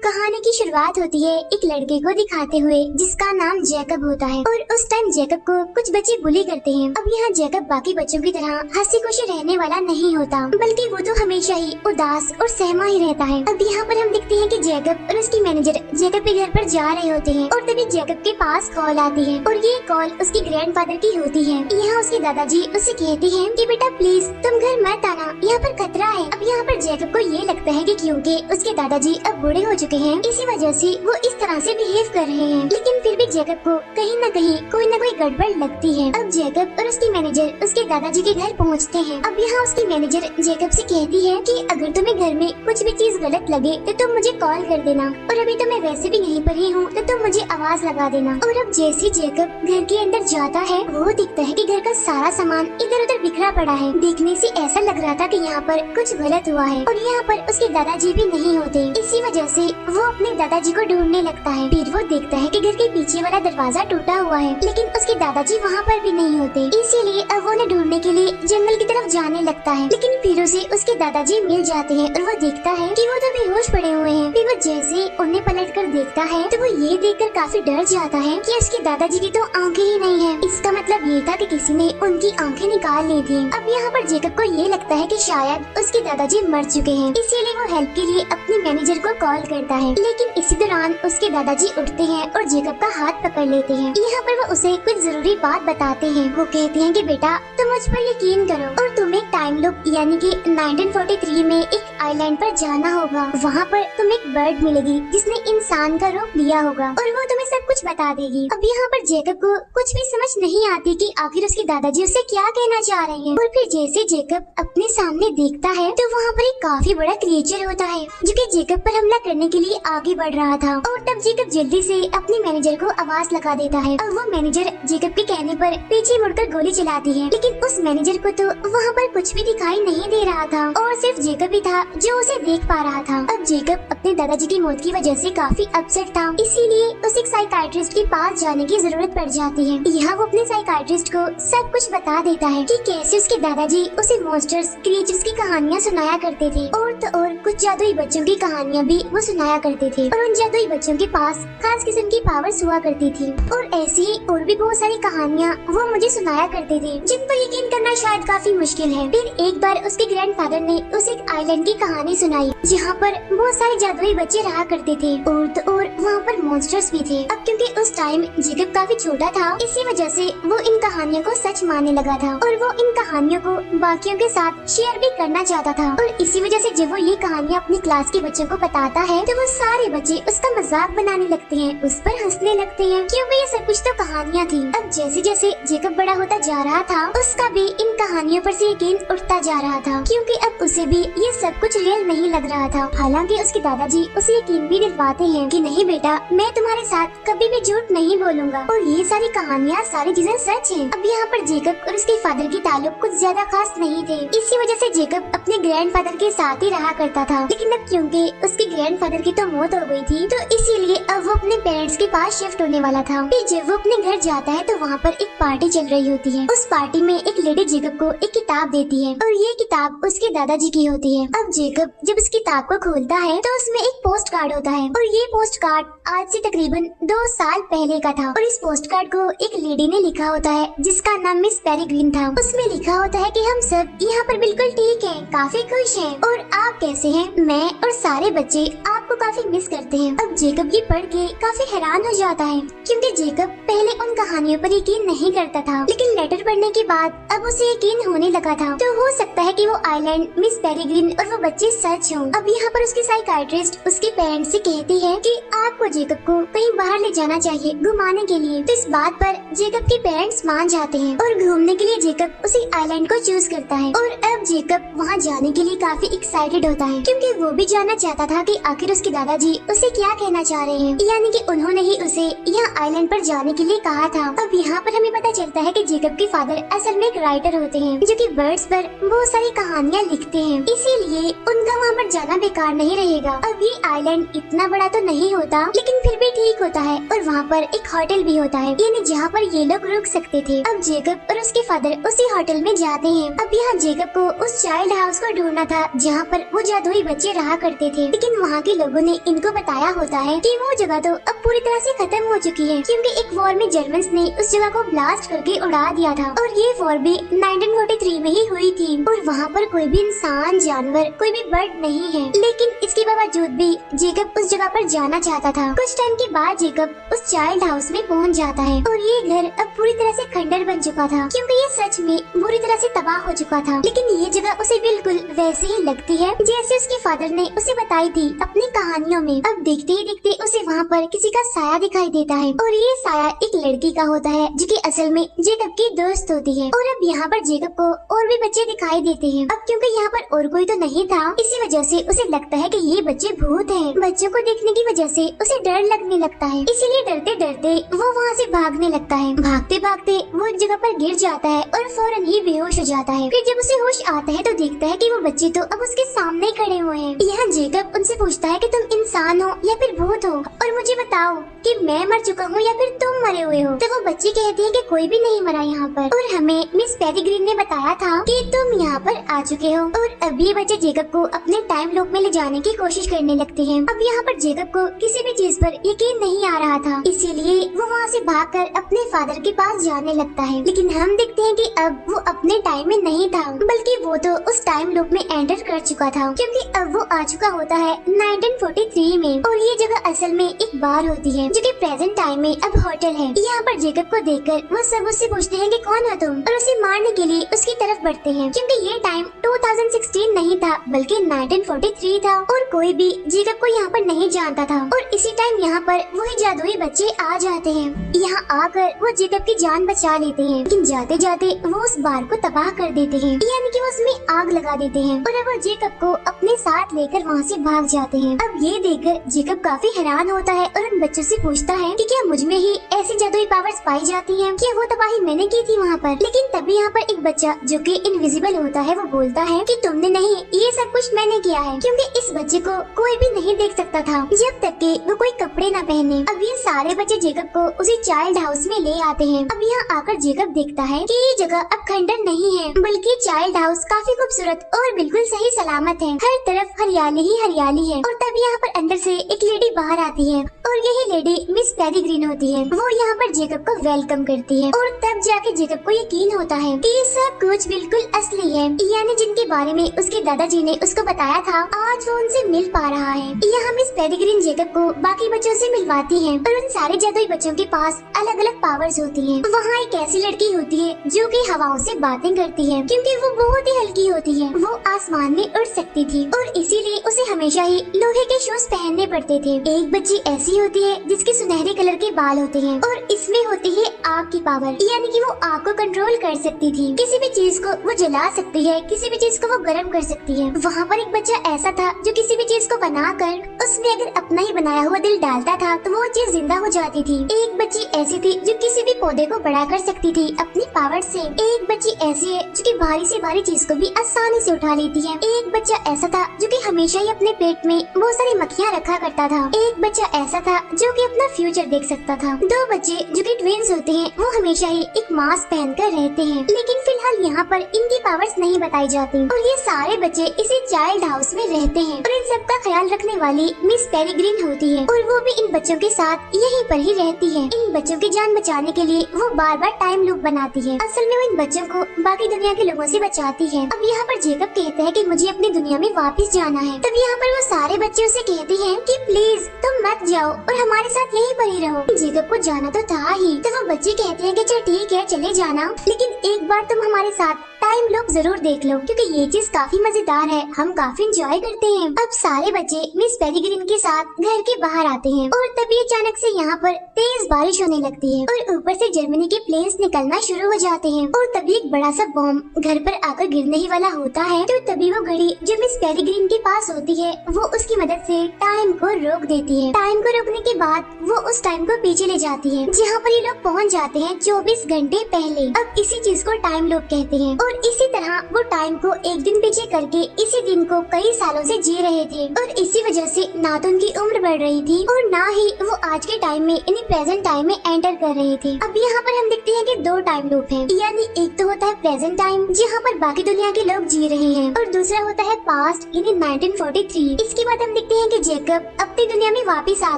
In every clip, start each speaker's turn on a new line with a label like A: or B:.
A: कहानी की शुरुआत होती है एक लड़के को दिखाते हुए जिसका नाम जैकब होता है और उस टाइम जैकब को कुछ बच्चे बुली करते हैं। अब यहाँ जैकब बाकी बच्चों की तरह हंसी खुशी रहने वाला नहीं होता, बल्कि वो तो हमेशा ही उदास और सहमा ही रहता है। अब यहाँ पर हम देखते हैं कि जैकब और उसकी मैनेजर जैकब के घर पर जा रहे होते हैं और तभी जैकब के पास कॉल आती है और ये कॉल उसके ग्रैंडफादर की होती है। यहाँ उसके दादाजी उसे कहते हैं कि बेटा प्लीज तुम घर मत आना, यहाँ पर खतरा है। अब यहाँ पर जैकब को ये लगता है कि क्योंकि उसके दादाजी अब बूढ़े हो चुके हैं, इसी वजह से वो इस तरह से बिहेव कर रहे हैं, लेकिन फिर भी जैकब को कहीं न कहीं कोई न कोई गड़बड़ लगती है। अब जैकब और उसकी मैनेजर उसके दादाजी के घर पहुँचते हैं। अब यहाँ उसकी मैनेजर जैकब से कहती है कि अगर तुम्हें घर में कुछ भी चीज गलत लगे तो तुम मुझे कॉल कर देना, और अभी तो मैं वैसे भी यहीं पर ही हूँ तो तुम मुझे आवाज लगा देना। और अब जैसे जैकब घर के अंदर जाता है वो दिखता है कि घर का सारा सामान इधर उधर बिखरा पड़ा है। देखने से ऐसा लग रहा था कि यहाँ पर कुछ गलत हुआ है और यहाँ पर उसके दादाजी भी नहीं होते। इसी वजह से वो अपने दादाजी को ढूंढने लगता है। फिर वो देखता है कि घर के पीछे वाला दरवाजा टूटा हुआ है, लेकिन उसके दादाजी वहाँ पर भी नहीं होते। इसीलिए अब वो उन्हें ढूंढने के लिए जंगल की तरफ जाने लगता है, लेकिन फिर उसे उसके दादाजी मिल जाते हैं और वो देखता है कि वो तो बेहोश पड़े हुए हैं। फिर वो जैसे उन्हें पलट कर देखता है तो वो ये देखकर काफी डर जाता है कि उसके दादाजी की तो आंखें ही नहीं है। इसका मतलब ये था कि किसी ने उनकी आंखें निकाल ली थी। अब यहाँ पर जैकब को ये लगता है कि शायद उसके दादाजी मर चुके हैं, इसीलिए वो हेल्प के लिए अपने मैनेजर को कॉल करता है। लेकिन इसी दौरान उसके दादाजी उठते हैं और जैकब का हाथ पकड़ लेते हैं। यहाँ पर वो उसे कुछ जरूरी बात बताते हैं। वो कहते हैं कि बेटा तुम मुझ पर यकीन करो और तुम्हें एक टाइम लूप यानी कि 1943 में एक आइलैंड पर जाना होगा। वहाँ पर तुम्हें एक बर्ड मिलेगी जिसने इंसान का रूप लिया होगा और वो तुम्हें सब कुछ बता देगी। अब यहाँ पर जैकब को कुछ भी समझ नहीं आती कि आखिर उसके दादाजी उसे क्या कहना चाह रहे हैं। और फिर जैसे जैकब अपने सामने देखता है तो वहाँ पर एक काफी बड़ा क्रिएचर होता है जो कि जैकब पर हमला करने के लिए आगे बढ़ रहा था। और तब जैकब जल्दी से अपने मैनेजर को आवाज लगा देता है और वो मैनेजर जैकब के कहने पर पीछे मुड़कर गोली चलाती है, लेकिन उस मैनेजर को तो वहाँ पर कुछ भी दिखाई नहीं दे रहा था और सिर्फ जैकब ही था जो उसे देख पा रहा था। अब जैकब अपने दादाजी की मौत की वजह से काफी अपसेट था, इसीलिए उसे एक साइकाइट्रिस्ट के पास जाने की जरूरत पड़ जाती है। यहाँ वो अपने साइकाइट्रिस्ट को सब कुछ बता देता है कि कैसे उसके दादाजी उसे मॉन्स्टर्स क्रिएचर्स की कहानियाँ सुनाया करते थे और तो और कुछ जादुई बच्चों की कहानियाँ भी वो सुनाया करते थे और उन जादुई बच्चों के पास खास किस्म की पावर्स हुआ करती थी। और ऐसी ही और भी बहुत सारी कहानियाँ वो मुझे सुनाया करते थे जिन पर यकीन करना शायद काफी मुश्किल है। फिर एक बार उसके ग्रैंडफादर ने उसे एक आइलैंड की कहानी सुनाई जहाँ पर बहुत सारे जादुई बच्चे रहा करते थे और तो और वहाँ पर मॉन्स्टर्स भी थे। अब क्योंकि उस टाइम जैकब काफी छोटा था, इसी वजह से वो इन कहानियों को सच मानने लगा था और वो इन कहानियों को बाकियों के साथ शेयर भी करना चाहता था। और इसी वजह से जब वो ये कहानियाँ अपनी क्लास के बच्चों को बताता है तो वो सारे बच्चे उसका मजाक बनाने लगते हैं, उस पर हंसने लगते हैं क्योंकि ये सब कुछ तो कहानियाँ थी। अब जैसे जैसे जैकब बड़ा होता जा रहा था उसका भी इन कहानियों पर से यकीन उठता जा रहा था, क्योंकि अब उसे भी ये सब कुछ रियल नहीं लग रहा था। हालांकि उसके दादाजी उसे यकीन भी दिलवाते हैं कि नहीं बेटा मैं तुम्हारे साथ कभी भी झूठ नहीं बोलूंगा और ये सारी कहानियाँ सारी चीजें सच हैं। अब यहाँ पर जैकब और उसके फादर की ताल्लुक कुछ ज्यादा खास नहीं थे, इसी वजह से जैकब अपने ग्रैंडफादर के साथ ही रहा करता था। लेकिन अब क्योंकि उसके ग्रैंडफादर की तो मौत हो गई थी तो इसीलिए अब वो अपने पेरेंट्स के पास शिफ्ट होने वाला था। फिर जब वो अपने घर जाता है तो वहाँ पर एक पार्टी चल रही होती है। उस पार्टी में एक लेडी जैकब को एक किताब देती है और ये किताब उसके दादाजी की होती है। अब जैकब जब इस किताब को खोलता है तो उसमें एक पोस्ट कार्ड होता है और ये पोस्ट कार्ड आज से तकरीबन 2 साल पहले का था और इस पोस्ट कार्ड को एक लेडी ने लिखा होता है जिसका नाम मिस पेरिग्रीन था। उसमें लिखा होता है कि हम सब यहाँ पर बिल्कुल ठीक हैं, काफी खुश हैं और आप कैसे हैं? मैं और सारे बच्चे आपको काफी मिस करते हैं। अब जैकब ये पढ़ के काफी हैरान हो जाता है क्योंकि जैकब पहले उन कहानियों पर यकीन नहीं करता था, लेकिन लेटर पढ़ने के बाद अब उसे यकीन होने लगा था। तो हो सकता है कि वो आइलैंड, मिस पेरिग्रीन और वो बच्चे सच हों। अब यहाँ पर उसकी साइकाइट्रिस्ट उसके पेरेंट्स से कहती है कि आपको जैकब को कहीं बाहर ले जाना चाहिए घुमाने के लिए। तो इस बात पर जैकब के पेरेंट्स मान जाते हैं और घूमने के लिए जैकब उसी आइलैंड को चूज करता है। और अब जैकब वहाँ जाने के लिए काफी एक्साइटेड होता है क्योंकि वो भी जानना चाहता था कि आखिर उसके दादाजी उसे क्या कहना चाह रहे हैं, यानी कि उन्होंने ही उसे यहाँ आइलैंड पर जाने के लिए कहा था। अब यहाँ पर हमें पता चलता है कि जैकब के फादर असल में एक राइटर होते हैं जो कि बर्ड्स पर बहुत सारी कहानियाँ लिखते हैं, इसीलिए उनका वहाँ पर जाना बेकार नहीं रहेगा। अब ये आइलैंड इतना बड़ा तो नहीं होता, लेकिन फिर भी ठीक होता है और वहाँ पर एक होटल भी होता है, यानी जहाँ पर ये लोग रुक सकते थे। अब जेकब और उसके फादर उसी होटल में जाते हैं। अब यहाँ जेकब को उस चाइल्ड हाउस को ढूंढना था जहाँ पर वो जादुई बच्चे रहा करते थे, लेकिन वहाँ के लोगों ने इनको बताया होता है कि वो जगह तो अब पूरी तरह से खत्म हो चुकी है, क्योंकि एक वॉर में जर्मन्स ने उस जगह को ब्लास्ट करके उड़ा दिया था और ये वॉर भी 1943 में ही हुई थी और वहाँ पर कोई भी इंसान, जानवर, कोई भी बर्ड नहीं है। लेकिन इसके बावजूद भी जेकब उस जगह पर जाना चाहता था। कुछ टाइम के बाद जेकब उस चाइल्ड हाउस में पहुँच जाता है और ये घर अब पूरी तरह से खंडर बन चुका था, क्योंकि ये सच में बुरी तरह से तबाह हो चुका था। लेकिन ये जगह उसे बिल्कुल वैसे ही लगती है जैसे उसके फादर ने उसे बताई थी अपनी कहानियों में। अब देखते ही देखते उसे वहाँ पर किसी का साया दिखाई देता है और ये साया एक लड़की का होता है जो कि असल में जेकब की दोस्त होती है। और अब यहाँ पर जेकब को और भी बच्चे दिखाई देते हैं। अब क्योंकि यहाँ पर और कोई तो नहीं था, इसी वजह से उसे लगता है कि ये बच्चे भूत हैं। बच्चों को देखने की वजह से उसे डर लगने लगता है, इसीलिए डरते डरते वो वहाँ से भागने लगता है। भागते भागते वो एक जगह पर गिर जाता है और फौरन ही बेहोश हो जाता है। फिर जब उसे होश आता है तो देखता है कि वो बच्चे तो अब उसके सामने खड़े हुए हैं। यहाँ जेकब उनसे पूछता है कि तुम इंसान हो या फिर भूत हो, और मुझे बताओ कि मैं मर चुका हूँ या फिर तुम मरे हुए हो। तो वो बच्चे कहते हैं कि कोई भी नहीं मरा यहाँ पर, और हमें मिस पेरिग्रीन ने बताया था कि तुम यहाँ पर आ चुके हो। और अभी बच्चे जेकब को अपने टाइम लूप में ले जाने की कोशिश करने लगते हैं। अब यहाँ पर जेकब को किसी भी चीज पर यकीन नहीं आ रहा था, इसीलिए वो वहाँ से भागकर अपने फादर के पास जाने लगता है। लेकिन हम देखते हैं कि अब वो अपने टाइम में नहीं था, बल्कि वो तो उस टाइम लूप में एंटर कर चुका था, क्योंकि अब वो आ चुका होता है 1943 में। और ये जगह असल में एक बार होती है जो कि प्रेजेंट टाइम में अब होटल है। यहाँ पर जेकब को देखकर वो सब उससे पूछते हैं कि कौन हो तुम, और उसे मारने के लिए उसकी तरफ बढ़ते हैं, क्योंकि ये टाइम 2016 नहीं था बल्कि 1943 था और कोई भी जेकब को यहाँ पर नहीं जानता था। और इसी टाइम यहाँ पर वही जादुई बच्चे आ जाते हैं। यहाँ आकर वो जेकब की जान बचा लेते हैं, लेकिन जाते जाते वो उस बार को तबाह कर देते हैं, यानी कि वो उसमें आग लगा देते हैं और अब वो जेकब को अपने साथ लेकर वहाँ से भाग जाते हैं। अब ये देखकर जेकब काफी हैरान होता है और उन बच्चों से पूछता है कि क्या मुझ में ही ऐसी जादुई पावर्स पाई जाती हैं? क्या वो तबाही मैंने की थी वहाँ पर? लेकिन तभी यहाँ पर एक बच्चा जो कि इनविजिबल होता है वो बोलता है कि तुमने नहीं, ये सब कुछ मैंने किया है, क्योंकि इस बच्चे को कोई भी नहीं देख सकता था जब तक कि वो कोई कपड़े न पहने। अब ये सारे बच्चे जेकब को उसी चाइल्ड हाउस में ले आते हैं। अब यहाँ आकर जेकब देखता है कि ये जगह अब खंडर नहीं है, बल्कि चाइल्ड हाउस काफी खूबसूरत और बिल्कुल सही सलामत है। हर तरफ हरियाली ही हरियाली है। और तब यहाँ पर अंदर से एक लेडी बाहर आती है और यही लेडी मिस पेरिग्रीन होती है। वो यहाँ पर जेकब को वेलकम करती है और तब जाके जेकब को यकीन होता है कि ये सब कुछ बिल्कुल असली है, यानी जिनके बारे में उसके दादाजी ने उसको बताया था, आज वो उनसे मिल पा रहा है। यहाँ मिस पेरिग्रीन जेकब को बाकी बच्चों से मिलवाती है और उन सारे जादुई बच्चों के पास अलग अलग पावर्स होती हैं। वहाँ एक ऐसी लड़की होती है जो कि हवाओं से बातें करती है, क्योंकि वो बहुत ही हल्की होती है। वो आसमान में उड़ सकती थी और इसीलिए उसे हमेशा ही लोहे के शूज पहनने पड़ते थे। एक बच्ची ऐसी होती है जिसके सुनहरे कलर के बाल होते हैं और इसमें होती है आग की पावर, यानी कि वो आग को कंट्रोल कर सकती थी। किसी भी चीज को वो जला सकती है, किसी भी चीज को वो गर्म कर सकती है। वहाँ पर एक बच्चा ऐसा था जो किसी भी चीज को बनाकर उसमें अगर अपना ही बनाया हुआ दिल डालता था तो वो चीज जिंदा हो जाती थी। एक बच्ची ऐसी थी जो किसी भी पौधे को बड़ा कर सकती थी अपनी पावर से। एक बच्ची ऐसी है जो कि भारी से भारी चीज को भी आसानी से उठा लेती है। एक बच्चा ऐसा था जो कि हमेशा ही अपने पेट में बहुत सारी मक्खियाँ रखा करता था। एक बच्चा ऐसा था जो कि अपना फ्यूचर देख सकता था। दो बच्चे जो कि ट्विंस होते हैं वो हमेशा ही एक मास्क पहनकर रहते हैं, लेकिन फिलहाल यहाँ पर इनकी पावर्स नहीं बताई जाती। और ये सारे बच्चे इसी चाइल्ड हाउस में रहते हैं और इन सब का ख्याल रखने वाली मिस पेरिग्रीन होती है और वो भी इन बच्चों के साथ यहीं पर ही रहती है। इन बच्चों की जान बचाने के लिए वो बार बार टाइम लूप बनाती है। असल में वो इन बच्चों को बाकी दुनिया के लोगों से बचाती है। अब यहाँ पर जेकब कहता है कि मुझे अपनी दुनिया में वापस जाना है। तब यहाँ पर वो सारे बच्चे उसे कहते हैं कि प्लीज तुम मत जाओ और हमारे साथ यहीं पर ही रहो। जेकब को जाना तो था ही, तो वो बच्चे कहते हैं कि चल ठीक है चले जाना, लेकिन एक बार तुम हमारे साथ टाइम लूप जरूर देख लो, क्योंकि ये चीज काफी मजेदार है, हम काफी एंजॉय करते हैं। अब सारे बच्चे मिस पेरिग्रीन के साथ घर के बाहर आते हैं और तभी अचानक से यहाँ पर तेज बारिश होने लगती है और ऊपर से जर्मनी के प्लेन्स निकलना शुरू हो जाते हैं और तभी एक बड़ा सा बॉम्ब घर पर आकर गिरने ही वाला होता है। तो तभी वो घड़ी जो मिस पेरिग्रीन के पास होती है वो उसकी मदद से टाइम को रोक देती है। टाइम को रोकने के बाद वो उस टाइम को पीछे ले जाती है जहाँ पर ये लोग पहुँच जाते हैं 24 घंटे पहले। अब इसी चीज को टाइम लूप कहते हैं और इसी तरह वो टाइम को एक दिन पीछे करके इसी दिन को कई सालों से जी रहे थे और इसी वजह से ना तो उनकी उम्र बढ़ रही थी और ना ही वो आज के टाइम में यानी प्रेजेंट टाइम में एंटर कर रहे थे। अब यहाँ पर हम देखते हैं कि दो टाइम लूप हैं, यानी एक तो होता है प्रेजेंट टाइम जहाँ पर बाकी दुनिया के लोग जी रहे हैं और दूसरा होता है पास्ट यानी 1943। इसके बाद हम देखते हैं कि जेकब अपनी दुनिया में वापस आ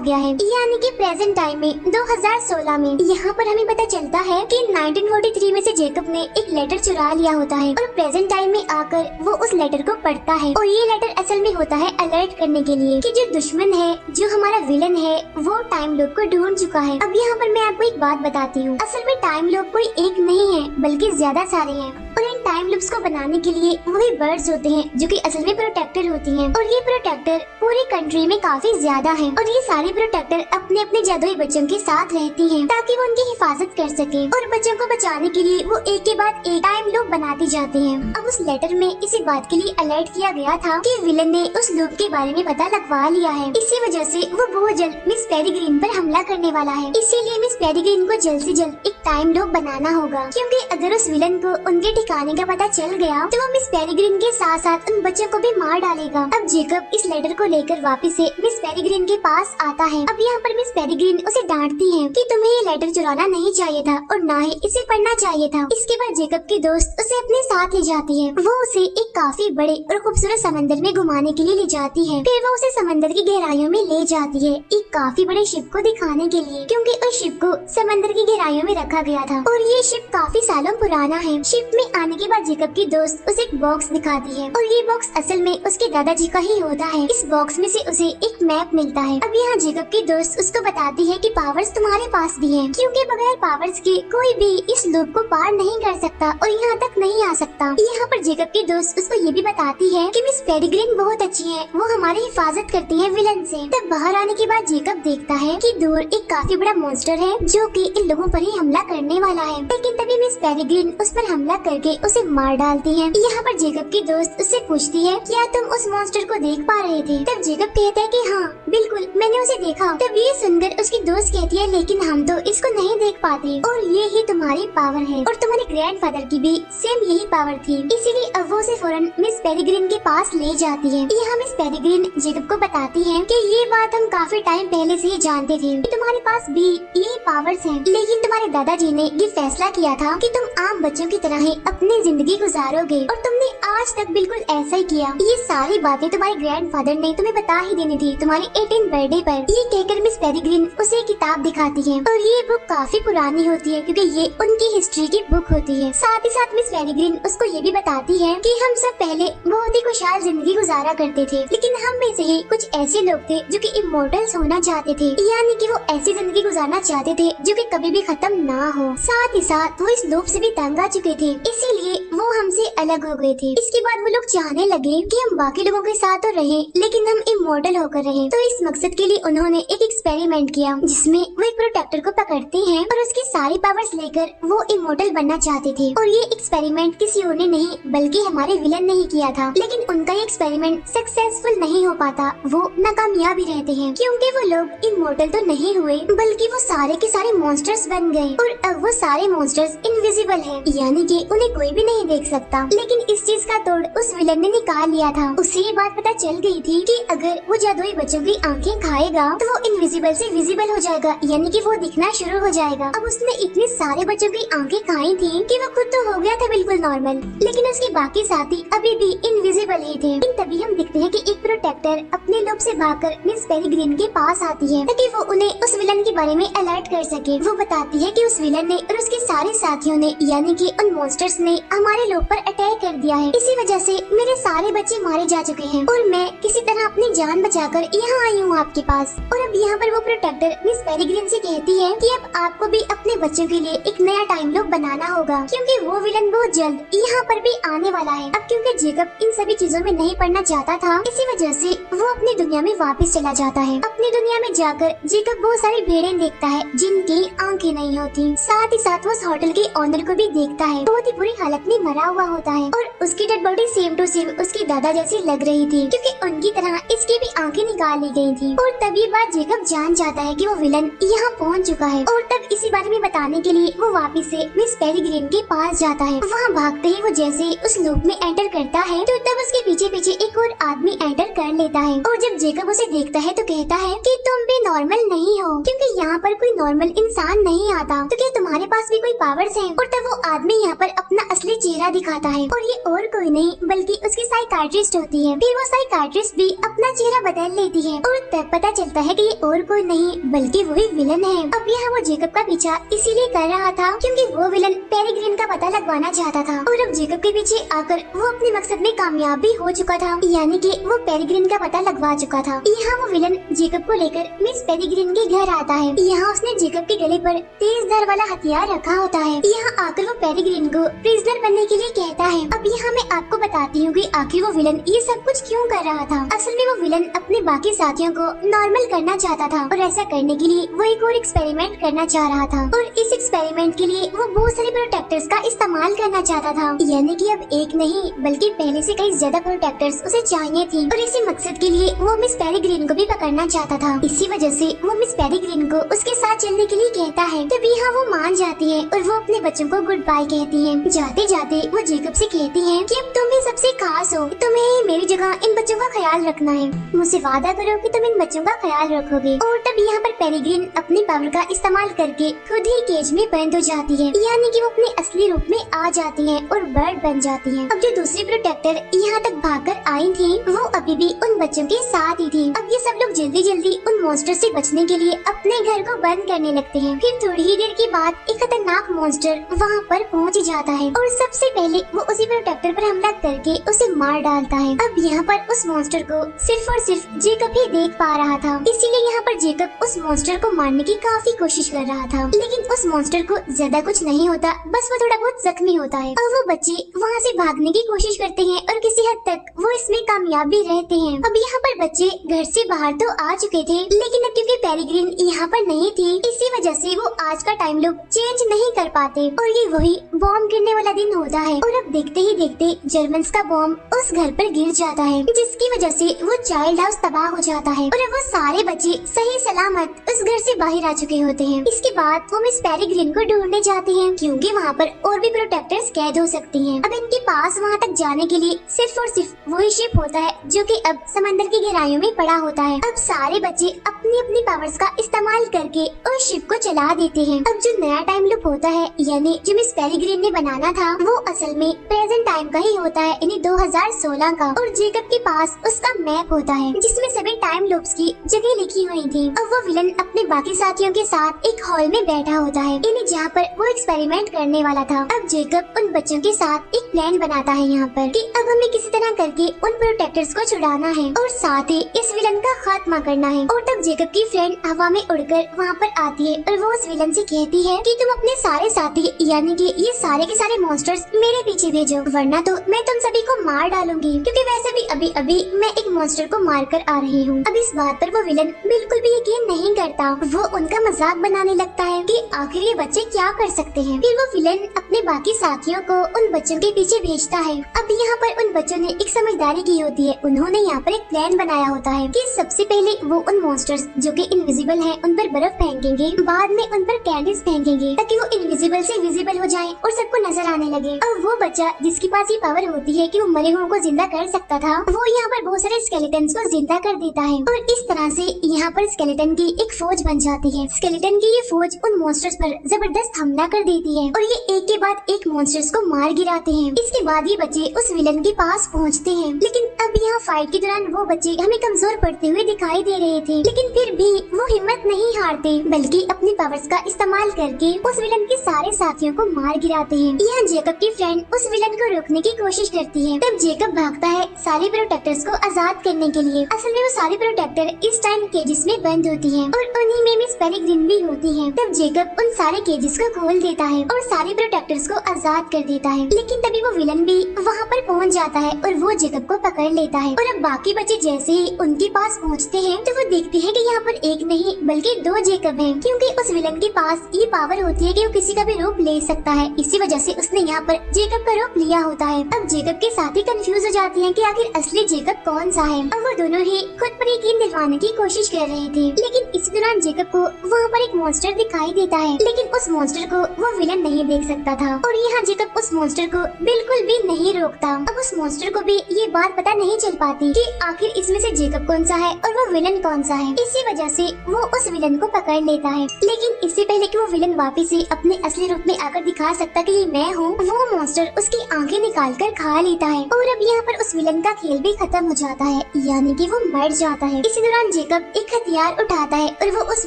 A: गया है, यानी कि प्रेजेंट टाइम में 2016 में। यहाँ पर हमें पता चलता है कि 1943 में से जेकब ने एक लेटर चुरा लिया होता है और प्रेजेंट टाइम में आकर वो उस लेटर को पढ़ता है और ये लेटर असल में होता है अलर्ट करने के लिए कि जो दुश्मन है, जो हमारा विलन है, वो टाइम लूप को ढूंढ चुका है। अब यहाँ पर मैं आपको एक बात बताती हूँ, असल में टाइम लूप कोई एक नहीं है बल्कि ज्यादा सारे हैं और इन टाइम लूप्स को बनाने के लिए वही बर्ड्स होते हैं जो कि असल में प्रोटेक्टर होती हैं और ये प्रोटेक्टर पूरी कंट्री में काफी ज्यादा हैं और ये सारे प्रोटेक्टर अपने अपने जादुई बच्चों के साथ रहती हैं ताकि वो उनकी हिफाजत कर सके और बच्चों को बचाने के लिए वो एक के बाद एक टाइम लूप बनाती जाते हैं। अब उस लेटर में इसी बात के लिए अलर्ट किया गया था कि विलन ने उस लूप के बारे में पता लगवा लिया है, इसी वजह से वो बहुत जल्द मिस पेरिग्रीन पर हमला करने वाला है। इसीलिए मिस पेरिग्रीन को जल्द से जल्द एक टाइम लूप बनाना होगा क्योंकि अगर उस विलन को उनके ठिकाने का पता चल गया तो वो मिस पेरिग्रीन के साथ साथ उन बच्चों को भी मार डालेगा। अब जेकब इस लेटर को लेकर वापस से मिस पेरिग्रीन के पास आता है। अब यहाँ पर मिस पेरिग्रीन उसे डांटती है कि तुम्हें ये लेटर चुराना नहीं चाहिए था और ना ही इसे पढ़ना चाहिए था। इसके बाद जेकब की दोस्त उसे अपने साथ ले जाती है, वो उसे एक काफी बड़े और खूबसूरत समंदर में घुमाने के लिए ले जाती है। फिर वो उसे समंदर की गहराइयों में ले जाती है एक काफी बड़े शिप को दिखाने के लिए क्योंकि उस शिप को समंदर की गहराइयों में रखा गया था और ये शिप काफी सालों पुराना है। शिप में आने के बाद जेकब की दोस्त उसे एक बॉक्स दिखाती है और ये बॉक्स असल में उसके दादाजी का ही होता है। इस बॉक्स में से उसे एक मैप मिलता है। अब यहाँ जेकब की दोस्त उसको बताती है कि पावर्स तुम्हारे पास भी हैं क्योंकि बगैर पावर्स के कोई भी इस लूप को पार नहीं कर सकता और यहाँ तक नहीं आ सकता। यहाँ पर जेकब की दोस्त उसको ये भी बताती है कि मिस पेरिग्रीन बहुत अच्छी है, वो हमारी हिफाजत करती है विलन से। तब बाहर आने के बाद जेकब देखता है कि दूर एक काफी बड़ा मॉन्स्टर है जो कि इन लोगों पर ही हमला करने वाला है, लेकिन तभी मिस पेरिग्रीन उस पर हमला करके उसे मार डालती है। यहाँ पर जेकब की दोस्त उससे पूछती है क्या तुम उस मॉन्स्टर को देख पा रहे थे? तब जेकब कहता है कि हाँ बिल्कुल मैंने उसे देखा। तब ये सुनकर उसकी दोस्त कहती है लेकिन हम तो इसको नहीं देख पाते और ये ही तुम्हारी पावर है और तुम्हारे ग्रैंडफादर की भी सेम यही पावर थी, इसीलिए अब वो उसे फौरन मिस पेरिग्रीन के पास ले जाती है। यहाँ मिस पेरिग्रीन जेकब को बताती है कि ये बात हम काफी टाइम पहले से ही जानते थे कि तुम्हारे पास भी ये पावर्स हैं, लेकिन तुम्हारे दादाजी ने ये फैसला किया था कि तुम आम बच्चों की तरह ही अपनी जिंदगी गुजारोगे और तुमने आज तक बिल्कुल ऐसा ही किया। ये सारी बातें तुम्हारे ग्रैंडफादर ने तुम्हें बता ही देनी थी तुम्हारे 18th बर्थडे पर। ये कहकर मिस पेरिग्रीन उसे किताब दिखाती है और ये बुक काफी पुरानी होती है क्योंकि ये उनकी हिस्ट्री की बुक होती है। साथ ही साथ मिस पेरिग्रीन उसको ये भी बताती है कि हम सब पहले बहुत ही खुशहाल जिंदगी गुजारा करते थे, लेकिन हम में से ही कुछ ऐसे लोग थे जो कि इमोर्टल्स होना चाहते थे, यानी कि वो ऐसी जिंदगी गुजारना चाहते थे जो कि कभी भी खत्म ना हो। साथ ही साथ वो इस लूप से भी तंग आ चुके थे, इसीलिए वो हमसे अलग हो गए थे। इसके बाद वो लोग चाहने लगे कि हम बाकी लोगों के साथ तो रहे लेकिन हम इमोर्टल होकर रहे। तो इस मकसद के लिए उन्होंने एक एक्सपेरिमेंट किया जिसमें वो एक प्रोटेक्टर को पकड़ते हैं और उसकी सारी पावर्स लेकर वो इमोर्टल बनना चाहते थे। और ये एक्सपेरिमेंट किसी और ने नहीं बल्कि हमारे विलन ने ही किया था, लेकिन उनका ये एक्सपेरिमेंट सक्सेसफुल नहीं हो पाता, वो नाकामयाब ही रहते हैं क्योंकि वो लोग इमोर्टल तो नहीं हुए बल्कि वो सारे के सारे मॉन्स्टर्स बन गए और अब वो सारे मॉन्स्टर्स इनविजिबल हैं, यानी कि उन्हें कोई भी नहीं देख सकता। लेकिन इस चीज का तोड़ उस विलन ने निकाल लिया था। उसे ये बात पता चल गई थी कि अगर वो जादुई बच्चों की आंखें खाएगा तो वो इनविजिबल से विजिबल हो जाएगा, यानी कि वो दिखना शुरू हो जाएगा। अब उसने इतने सारे बच्चों की आंखें खाई थी कि वो खुद तो हो गया था बिल्कुल नॉर्मल, लेकिन उसके बाकी साथी अभी भी इनविजिबल ही थे। लेकिन तभी हम देखते हैं कि एक प्रोटेक्टर अपने लूप से भागकर मिस पेरिग्रीन के पास आती है ताकि वो उन्हें उस विलन के बारे में अलर्ट कर सके। वो बताती है कि उस विलन ने और उसके सारे साथियों ने यानी कि उन मॉन्स्टर्स ने हमारे लूप पर अटैक कर दिया है, इसी वजह से मेरे सारे बच्चे मारे जा चुके हैं और मैं किसी तरह अपनी जान बचाकर यहाँ आई हूँ आपके पास। और अब यहाँ पर वो प्रोटेक्टर मिस पेरिग्रीन से कहती है कि अब आपको भी अपने बच्चों के लिए एक नया टाइम लूप बनाना होगा क्योंकि वो विलन बहुत जल्द यहाँ पर भी आने वाला है। अब क्योंकि जेकब इन सभी चीजों में नहीं पढ़ना चाहता था, इसी वजह से वो अपनी दुनिया में वापस चला जाता है। अपनी दुनिया में जाकर जेकब बहुत सारी भेड़ें देखता है जिनकी आंखें नहीं होती। साथ ही साथ वो उस होटल के ओनर को भी देखता है, बहुत ही बुरी हालत में मरा हुआ होता है और उसकी dead body same to same उसकी दादा जैसी लग रही थी क्योंकि उनकी तरह इसकी भी आंखें निकाल ली गई थी। और तभी बात जेकब जेकब जान जाता है कि वो विलन यहाँ पहुँच चुका है और तब इसी बारे में बताने के लिए वो वापस से मिस पेरिग्रीन के पास जाता है। वहाँ भागते ही वो जैसे उस लूप में एंटर करता है तो तब उसके पीछे पीछे एक और आदमी एंटर कर लेता है और जब जेकब उसे देखता है तो कहता है कि तुम भी नॉर्मल नहीं हो, क्योंकि यहाँ पर कोई नॉर्मल इंसान नहीं आता, तो क्या तुम्हारे पास भी कोई पावर्स हैं? और तब वो आदमी यहाँ पर अपना असली चेहरा दिखाता है और ये और कोई नहीं बल्कि उसकी साइकाट्रिस्ट होती है। फिर वो साइकाट्रिस्ट भी अपना चेहरा बदल लेती है और तब पता चलता है कि ये और कोई नहीं बल्कि वही विलन है। अब यहाँ वो जेकब का पीछा इसीलिए कर रहा था क्योंकि वो विलन पेरिग्रीन का पता लगवाना चाहता था और अब जेकब के पीछे आकर वो अपने मकसद में कामयाब भी हो चुका था, यानी कि वो पेरिग्रीन का पता लगवा चुका था। यहाँ वो विलन जेकब को लेकर मिस पेरिग्रीन के घर आता है। यहाँ उसने जेकब के गले पर तेज धार वाला हथियार रखा होता है। यहाँ आकर वो पेरिग्रीन को प्रिजनर बनने के लिए कहता है। अब यहाँ मैं आपको बताती हूँ कि आखिर वो विलन ये सब कुछ क्यों कर रहा था। असल में वो विलन अपने बाकी साथियों को नॉर्मल करना चाहता था और ऐसा करने के लिए वो एक और एक्सपेरिमेंट करना चाह रहा था और इस एक्सपेरिमेंट के लिए वो बहुत सारे प्रोटेक्टर्स का इस्तेमाल करना चाहता था, यानी कि अब एक नहीं बल्कि पहले से कई ज्यादा प्रोटेक्टर्स उसे चाहिए थी और इसी मकसद के लिए वो मिस पेरिग्रीन को भी पकड़ना चाहता था। इसी वजह से वो मिस पेरिग्रीन को उसके साथ चलने के लिए कहता है। तब यहाँ वो मान जाती है और वो अपने बच्चों को गुड बाय कहती है। जाते जाते वो जेकब से कहती है कि अब तुम भी सबसे खास हो, तुम्हें मेरी जगह इन बच्चों का ख्याल रखना है। मुझसे वादा करो कि तुम इन बच्चों का ख्याल रखोगे। और तब यहाँ पर पेरिग्रीन अपनी पावर का इस्तेमाल करके खुद ही केज में बंद हो जाती है, यानी कि वो अपने असली रूप में आ जाती है और बर्ड बन जाती है। अब जो दूसरी प्रोटेक्टर यहाँ तक भागकर आई थी वो अभी भी उन बच्चों के साथ ही थी। अब ये सब लोग जल्दी जल्दी उन मॉन्स्टर से बचने के लिए अपने घर को बंद करने लगते हैं। फिर थोड़ी ही देर के बाद एक खतरनाक मॉन्स्टर वहाँ पर पहुँच जाता है और सबसे पहले वो उसी प्रोटेक्टर पर हमला करके उसे मार डालता है। अब यहाँ पर उस मॉन्स्टर को सिर्फ और सिर्फ जेकब ही देख पा रहा था, इसीलिए यहाँ पर जेकब उस मॉन्स्टर को मारने की काफी कोशिश कर रहा था, लेकिन उस मॉन्स्टर को ज्यादा कुछ नहीं होता, बस वो थोड़ा बहुत जख्मी होता है। और वो बच्चे वहाँ से भागने की कोशिश करते हैं और किसी हद तक वो इसमें कामयाब भी रहते हैं। अब यहाँ पर बच्चे घर से बाहर तो आ चुके थे, लेकिन अब क्योंकि पेरिग्रीन यहाँ पर नहीं थी इसी वजह से वो आज का टाइम लूप चेंज नहीं कर पाते और ये वही बॉम्ब गिरने वाला दिन होता है। और अब देखते ही देखते जर्मन्स का बॉम्ब उस घर पर गिर जाता है, जिसकी वजह से वो चाइल्ड हाउस तबाह हो जाता है और अब वो सारे बच्चे सही सलामत उस घर से बाहर आ चुके होते हैं। इसके बाद वो मिस पेरिग्रीन को ढूंढने जाते हैं क्योंकि वहाँ पर और भी प्रोटेक्टर्स कैद हो सकती हैं। अब इनके पास वहाँ तक जाने के लिए सिर्फ और सिर्फ वही शिप होता है जो कि अब समंदर की गहराइयों में पड़ा होता है। अब सारे बच्चे अपनी अपनी पावर्स का इस्तेमाल करके उस शिप को चला देते हैं। अब जो नया टाइम लूप होता है यानी जो मिस पेरिग्रीन ने बनाना था वो असल में प्रेजेंट टाइम का ही होता है, यानी 2016 का, और जेकब के पास उसका मैप होता है जिसमें सभी टाइम लूप्स की जगह लिखी हुई थी। अब वो विलन अपने बाकी साथियों के साथ एक हॉल में बैठा होता है, यानी जहाँ पर वो एक्सपेरिमेंट करने वाला था। अब जेकब उन बच्चों के साथ एक प्लान बनाता है यहाँ पर कि अब हमें किसी तरह करके उन प्रोटेक्टर्स को छुड़ाना है और साथ ही इस विलन का खात्मा करना है। और तब जेकब की फ्रेंड हवा में उड़कर वहाँ पर आती है और वो उस विलन से कहती है कि तुम अपने सारे साथी यानी कि ये सारे के सारे मॉन्स्टर्स मेरे पीछे भेजो, वरना तो मैं तुम सभी को मार डालूंगी, क्योंकि वैसे भी अभी अभी मैं एक मॉन्स्टर को मार कर आ रही हूँ। अब इस बात पर वो विलन बिल्कुल भी यकीन नहीं करता, वो उनका मजाक बनाने लगता है कि आखिर ये बच्चे क्या कर सकते हैं। फिर वो विलन अपने बाकी साथियों को उन बच्चों के पीछे भेजता है। अब यहाँ पर उन बच्चों ने एक समझदारी की होती है, उन्होंने यहाँ पर एक प्लान बनाया होता है कि सबसे पहले वो उन मॉन्स्टर्स जो कि इनविजिबल हैं उन पर बर्फ फेंकेंगे, बाद में उन पर कैंडल्स फेंकेंगे ताकि वो इनविजिबल से विजिबल हो जाएं और सबको नजर आने लगे। और वो बच्चा जिसके पास ये पावर होती है कि वो मरे हुओं को जिंदा कर सकता था, वो यहाँ पर बहुत सारे स्केलेटन्स को जिंदा कर देता है और इस तरह से यहाँ पर स्केलेटन की एक फौज बन जाती है। स्केलेटन की ये फौज उन मॉन्स्टर्स पर जबरदस्त हमला कर देती है और ये एक के बाद एक मॉन्स्टर्स को मार गिराते हैं। इसके बाद ये बच्चे उस विलन के पास पहुँचते हैं, लेकिन अब यहाँ फाइट के दौरान वो बच्चे हमें कमजोर पड़ते हुए दिखाई दे रहे थे, लेकिन फिर भी वो हिम्मत नहीं हारते बल्कि अपनी पावर्स का इस्तेमाल करके उस विलन के सारे साथियों को मार गिराते हैं। यहाँ जेकब की फ्रेंड उस विलन को रोकने की कोशिश करती है। तब जेकब भागता है सारे प्रोटेक्टर्स को आजाद करने के लिए। असल में वो सारे प्रोटेक्टर इस टाइम केजेस में बंद होती हैं और उन्हीं में मिस पेरिग्रीन भी होती है। तब जेकब उन सारे केजेस को खोल देता है और सारे प्रोटेक्टर्स को आजाद कर देता है, लेकिन तभी वो विलन भी वहाँ पर पहुँच जाता है और वो जेकब को पकड़ लेता है। और अब बाकी बच्चे जैसे ही उनके पास पहुँचते हैं तो वो देखते हैं कि यहाँ पर एक नहीं बल्कि दो जेकब हैं, क्योंकि उस विलन के पास ये पावर होती है कि वो किसी का भी रूप ले सकता है। इसी वजह से उसने यहाँ पर जेकब का रूप लिया होता है। अब जेकब के साथी कंफ्यूज हो जाते हैं कि आखिर असली जेकब कौन सा है। अब वो दोनों ही खुद पर यकीन दिलवाने की कोशिश कर रहे थे, लेकिन इस दौरान जेकब को वहाँ पर एक मॉन्स्टर दिखाई देता है, लेकिन उस मॉन्स्टर को वो विलन नहीं देख सकता था और यहाँ जेकब उस मॉन्स्टर को बिल्कुल भी नहीं रोकता। अब उस मॉन्स्टर को भी ये बात पता नहीं चल पाती कि आखिर इसमें से जेकब कौन सा है और वो विलन कौन सा है। इसी वजह से वो उस विलन को पकड़ लेता है, लेकिन इससे पहले कि वो विलन वापस से अपने असली रूप में आकर दिखा सकता कि ये मैं हूँ, वो मॉन्स्टर उसकी आंखें निकाल कर खा लेता है और अब यहाँ पर उस विलन का खेल भी खत्म हो जाता है, यानी कि वो मर जाता है। इसी दौरान जेकब एक हथियार उठाता है और वो उस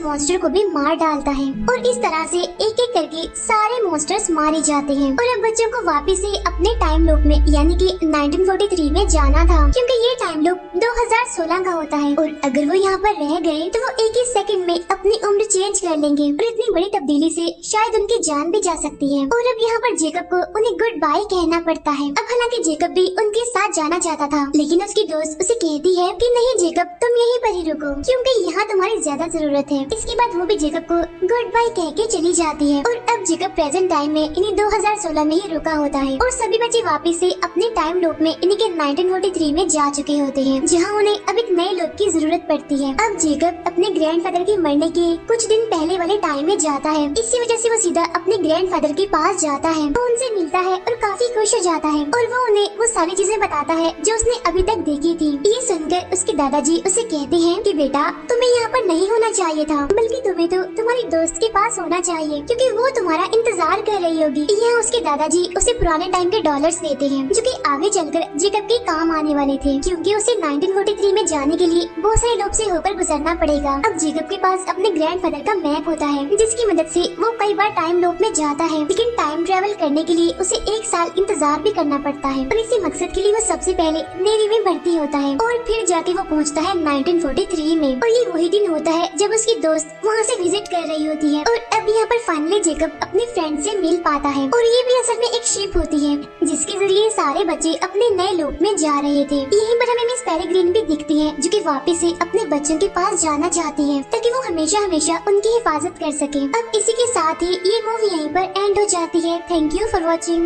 A: मॉन्स्टर को भी मार डालता है और इस तरह से एक एक करके सारे मॉन्स्टर्स मारे जाते हैं। और अब बच्चों को वापस से अपने टाइम लूप में यानी कि 1943 में जाना था, क्योंकि ये टाइम लूप 2016 का होता है और अगर वो यहाँ पर रह गए तो वो एक ही सेकंड में अपनी उम्र चेंज कर लेंगे और इतनी बड़ी तब्दीली से शायद उनकी जान भी जा सकती है। और अब यहाँ पर जेकब को उन्हें गुड बाय कहना पड़ता है। अब हालांकि जेकब भी उनके साथ जाना चाहता था, लेकिन उसकी दोस्त उसे कहती है कि नहीं जेकब, तुम यहीं पर ही रुको क्योंकि यहाँ तुम्हारी ज्यादा जरूरत है। इसके बाद वो भी जेकब को गुड बाय कह के चली जाती है और अब जेकब प्रेजेंट टाइम में इन्हीं 2016 में ही रुका होता है और सभी बच्चे वापस से अपने टाइम लूप में इन्हीं के 1943 में जा चुके होते हैं, जहाँ उन्हें अब एक नए लूप की जरूरत पड़ती है। अब जेकब अपने ग्रैंडफादर के मरने के कुछ दिन पहले वाले टाइम में जाता है, इसी वजह से वो सीधा अपने ग्रैंडफादर के पास जाता है, वो उनसे मिलता है और काफी खुश हो जाता है और वो उन्हें वो सारी चीजें बताता है जो उसने अभी तक देखी थी। ये सुनकर उसके दादाजी उसे कहते हैं कि बेटा, तुम्हें यहाँ पर नहीं होना चाहिए था, बल्कि तुम्हें तो तुम्हारी दोस्त के पास होना चाहिए क्योंकि वो तुम्हारा इंतजार कर रही होगी। यहाँ उसके दादाजी उसे पुराने टाइम के डॉलर्स देते हैं जो कि आगे चलकर जेकब के काम आने वाले थे, क्योंकि उसे 1943 में जाने के लिए बहुत सारे लोग से होकर गुजरना पड़ेगा। अब जेकब के पास अपने ग्रैंडफादर का मैप होता है, जिसकी मदद से वो कई बार टाइम लूप में जाता है, लेकिन टाइम ट्रेवल करने के लिए उसे 1 साल इंतजार भी करना पड़ता है और इसी मकसद के लिए वो सबसे पहले नेवी में भर्ती होता है और फिर जाके वो पहुँचता है 1943 में। और ये वही दिन होता है जब उसकी दोस्त वहाँ से विजिट कर रही होती है और अब यहाँ पर फाइनली जेकब अपने फ्रेंड से मिल पाता है और ये भी असल में एक शिप होती है जिसके जरिए सारे बच्चे अपने नए लूप में जा रहे थे। यहीं पर हमें मिस पेरेग्रीन भी दिखती है जो कि वापस से अपने बच्चों के पास जाना चाहती है ताकि वो हमेशा हमेशा उनकी हिफाजत कर सके। अब इसी के साथ ही ये मूवी यहीं पर एंड हो जाती है। Thank you for watching.